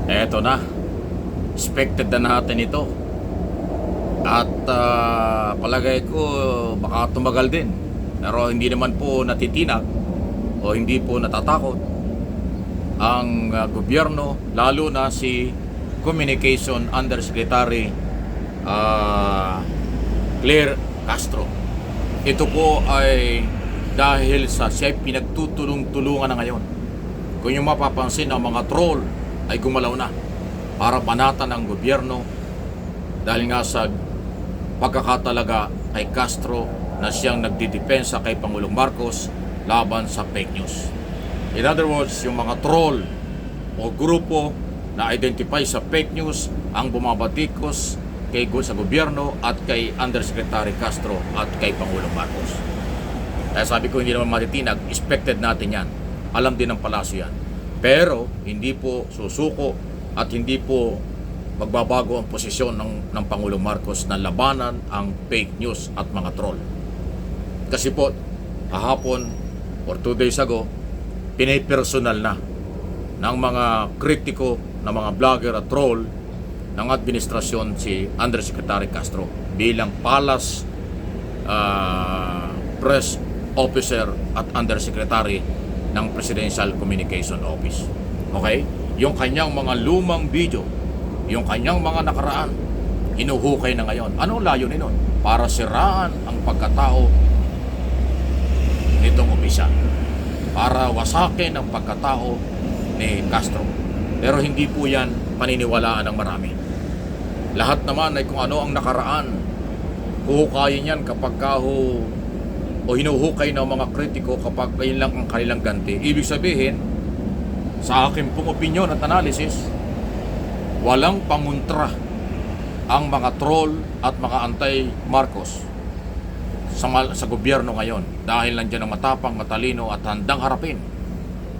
Eto na, expected na natin ito. At palagay ko baka tumagal din. Pero hindi naman po natitinag o hindi po natatakot ang gobyerno, lalo na si Communication Undersecretary Claire Castro. Ito po ay dahil sa siya pinagtutulong-tulungan na ngayon. Kung yung mapapansin, ang mga troll ay gumalaw na para banatan ang gobyerno dahil nga sa pagkakatalaga kay Castro na siyang nagdidepensa kay Pangulong Marcos laban sa fake news. In other words, yung mga troll o grupo na identify sa fake news ang bumabatikos sa gobyerno at kay Undersecretary Castro at kay Pangulong Marcos. Kaya sabi ko, hindi naman matitinag, expected natin yan. Alam din ng palasyo yan. Pero hindi po susuko at hindi po magbabago ang posisyon ng Pangulong Marcos na labanan ang fake news at mga troll. Kasi po, kahapon or 2 days ago, pinipersonal na ng mga kritiko, ng mga vlogger at troll ng administrasyon si Undersecretary Castro bilang Palace Press Officer at Undersecretary ng Presidential Communication Office. Okay? Yung kanyang mga lumang video, yung kanyang mga nakaraan, hinuhukay na ngayon. Anong layunin nun? Para siraan ang pagkatao nitong opisyal. Para wasakin ang pagkatao ni Castro. Pero hindi po yan paniniwalaan ng marami. Lahat naman ay kung ano ang nakaraan. Huhukayin yan kapag o hinuhukay ng mga kritiko kapag yun lang ang kanilang ganti. Ibig sabihin, sa akin pong opinion at analysis, walang pangontra ang mga troll at mga anti-Marcos sa gobyerno ngayon dahil nandiyan ang matapang, matalino at handang harapin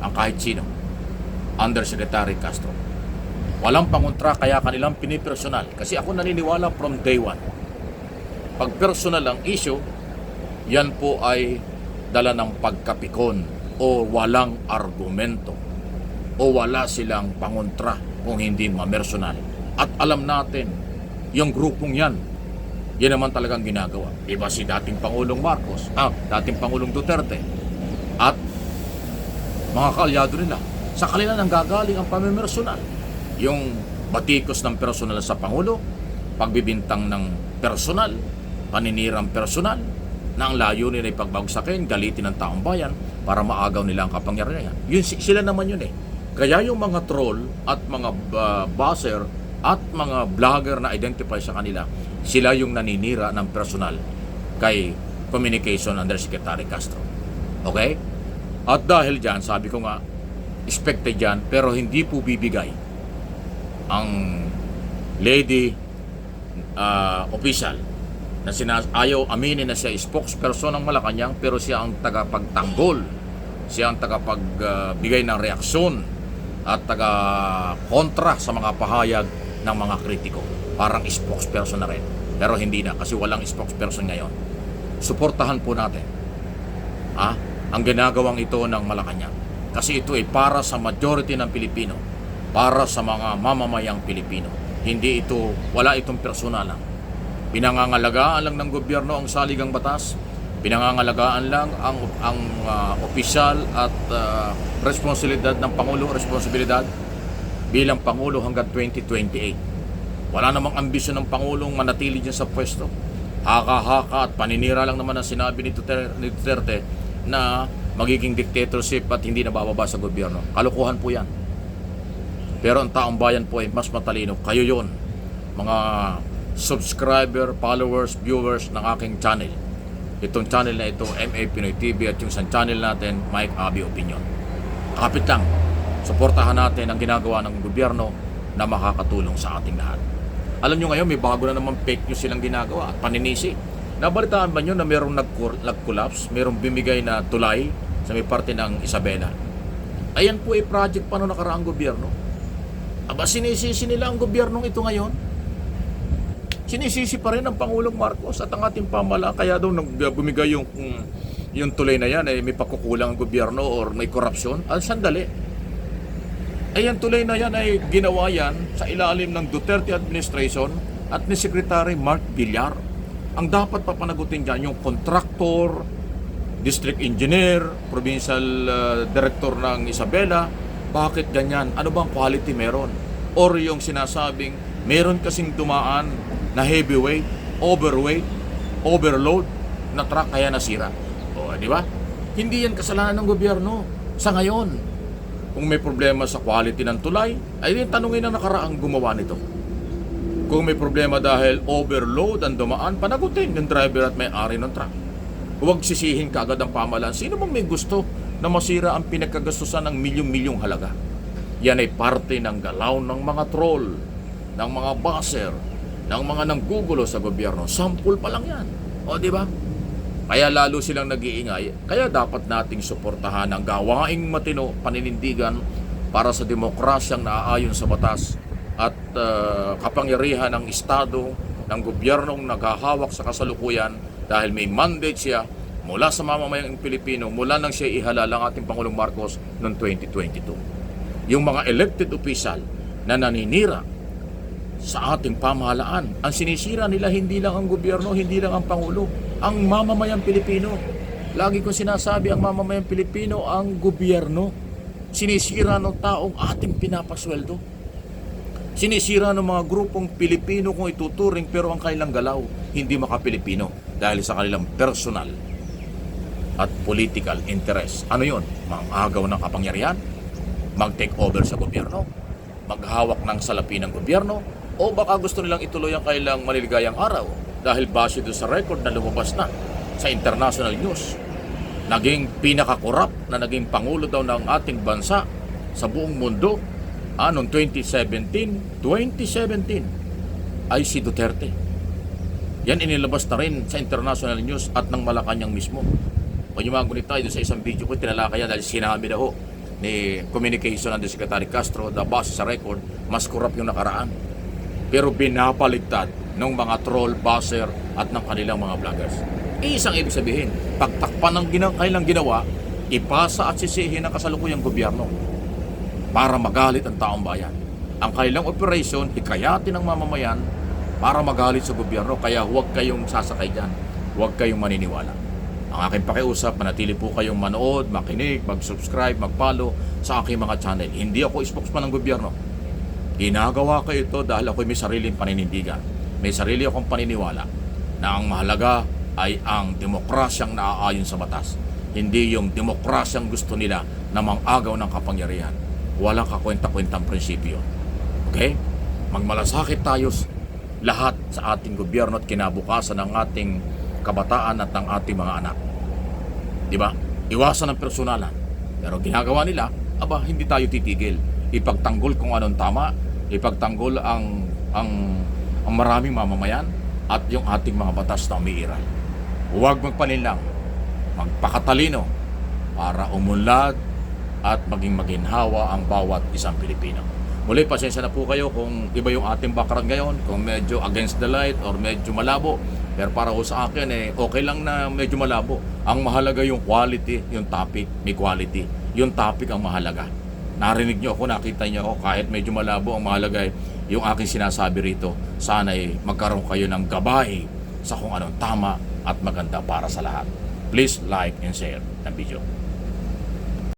ang kahit sino. Undersecretary Castro. Walang pangontra kaya kanilang pinipersonal. Kasi ako naniniwala from day one. Pag personal ang issue, yan po ay dala ng pagkapikon o walang argumento o wala silang pangontra kung hindi mamersonal. At alam natin, yung grupong yan naman talagang ginagawa. Iba si dating Pangulong Marcos, dating Pangulong Duterte, at mga kaalyado nila. Sa kanila nang gagaling ang pamimersonal. Yung batikos ng personal sa Pangulo, pagbibintang ng personal, paninirang personal, na ang layunin ay pagbagsakin, galitin ng taong bayan para maagaw nila ang kapangyarihan. Yun, sila naman yun eh. Kaya yung mga troll at mga buzzer at mga vlogger na identify sa kanila, sila yung naninira ng personal kay Communication Undersecretary Castro. Okay? At dahil dyan, sabi ko nga, expected yan, pero hindi po bibigay ang lady official na ayaw aminin na siya spokesperson ng Malacanang, pero siya ang tagapagtanggol, siya ang tagapagbigay ng reaksyon at taga-kontra sa mga pahayag ng mga kritiko. Parang spokesperson na rin, pero hindi na kasi walang spokesperson ngayon. Suportahan po natin ang ginagawang ito ng Malacanang. Kasi ito ay para sa majority ng Pilipino, para sa mga mamamayang Pilipino. Hindi ito, wala itong personalan. Pinangangalagaan lang ng gobyerno ang saligang batas, pinangangalagaan lang ang opisyal at responsibilidad ng Pangulo, responsibilidad bilang Pangulo hanggang 2028. Wala namang ambisyon ng Pangulong manatili dyan sa pwesto. Haka-haka at paninira lang naman ang sinabi ni Duterte na magiging dictatorship at hindi nabababa sa gobyerno. Kalokohan po yan. Pero ang taong bayan po ay mas matalino. Kayo yon, mga subscriber, followers, viewers ng aking channel. Itong channel na ito, MA Pinoy TV, at yung sa channel natin, Mike Abi Opinion. Kapit lang, suportahan natin ang ginagawa ng gobyerno na makakatulong sa ating lahat. Alam nyo ngayon, may bago na naman fake news silang ginagawa at paninisi. Nabalitaan ba nyo na mayroong nag-collapse, mayroong bimigay na tulay sa may parte ng Isabela? Ayan po ay project pa noong nakaraang gobyerno. Aba, sinisisi nila ang gobyernong ito ngayon. Sinisisi pa rin ang Pangulong Marcos at ang ating pamahalaan. Kaya daw bumigay yung tulay na yan, may pagkukulang ang gobyerno or may korupsyon. Sandali. Ay ang tulay na yan ay ginawa yan sa ilalim ng Duterte administration at ni Secretary Mark Villar. Ang dapat papanagutin dyan yung contractor, district engineer, provincial director ng Isabela. Bakit ganyan? Ano bang quality meron? Or yung sinasabing meron kasing dumaan na heavyweight, overweight, overload na truck kaya nasira. O, di ba? Hindi yan kasalanan ng gobyerno sa ngayon. Kung may problema sa quality ng tulay, ay din tanungin ang nakaraang gumawa nito. Kung may problema dahil overload ang dumaan, panagutin yung driver at may-ari ng truck. Huwag sisihin kaagad ang pamahalaan. Sino bang may gusto na masira ang pinagkagastusan ng milyong-milyong halaga? Yan ay parte ng galaw ng mga troll, ng mga buzzer, ng mga nanggugulo sa gobyerno. Sample pa lang yan. O, di ba? Kaya lalo silang nag-iingay. Kaya dapat nating suportahan ang gawaing matino, paninindigan para sa demokrasyang naaayon sa batas at kapangyarihan ng Estado, ng gobyernong naghahawak sa kasalukuyan dahil may mandate siya mula sa mamamayang Pilipino mula nang siya ihalal ang ating Pangulong Marcos noong 2022. Yung mga elected official na naninira sa ating pamahalaan, ang sinisira nila hindi lang ang gobyerno, hindi lang ang Pangulo, ang mamamayang Pilipino. Lagi ko sinasabi, ang mamamayang Pilipino ang gobyerno. Sinisira ng taong ating pinapasweldo. Sinisira ng mga grupong Pilipino kung ituturing pero ang kanilang galaw hindi maka-Pilipino dahil sa kanilang personal at political interest. Ano yun? Mag-agaw ng kapangyarihan? Mag-take over sa gobyerno? Maghawak ng salapi ng gobyerno? O baka gusto nilang ituloy ang kanilang maliligayang araw dahil base doon sa record na lumabas na sa international news. Naging pinaka-corrupt na naging pangulo daw ng ating bansa sa buong mundo noong 2017 ay si Duterte. Yan inilabas na rin sa international news at ng Malacanang mismo. Kung yung mga gunit tayo sa isang video ko, tinalakaya dahil sinabi na ho ni Communication Undersecretary Castro na base sa record, mas corrupt yung nakaraan. Pero binapaligtad ng mga troll, buzzer at ng kanilang mga vloggers. Isang ibig sabihin, pagtakpan ng kanilang ginawa, ipasa at sisihin ng kasalukuyang gobyerno para magalit ang taong bayan. Ang kanilang operation, hikayatin ng mamamayan para magalit sa gobyerno. Kaya huwag kayong sasakay dyan. Huwag kayong maniniwala. Ang aking pakiusap, manatili po kayong manood, makinig, mag-subscribe, mag-follow sa aking mga channel. Hindi ako spokesman ng gobyerno. Ginagawa ko ito dahil ako may sariling paninindigan. May sarili akong paniniwala na ang mahalaga ay ang demokrasyang naaayon sa batas. Hindi yung demokrasyang gusto nila na mang-agaw ng kapangyarihan. Walang kakwenta-kwentang prinsipyo. Okay? Magmalasakit tayo lahat sa ating gobyerno at kinabukasan ng ating kabataan at ng ating mga anak. Diba? Iwasan ang personalan. Pero ginagawa nila, hindi tayo titigil. Ipagtanggol kung anong tama, ipagtanggol ang maraming mamamayan at yung ating mga batas na umiiral. Huwag magpaninlang, magpakatalino para umunlad at maging maginhawa ang bawat isang Pilipino. Muli, pasensya na po kayo kung iba yung ating background ngayon, kung medyo against the light or medyo malabo. Pero para ko sa akin, okay lang na medyo malabo. Ang mahalaga yung quality, yung topic, may quality. Yung topic ang mahalaga. Narinig nyo ako, nakita nyo ako, kahit medyo malabo, ang mahalaga yung aking sinasabi rito. Sana magkaroon kayo ng gabay sa kung anong tama at maganda para sa lahat. Please like and share ang video.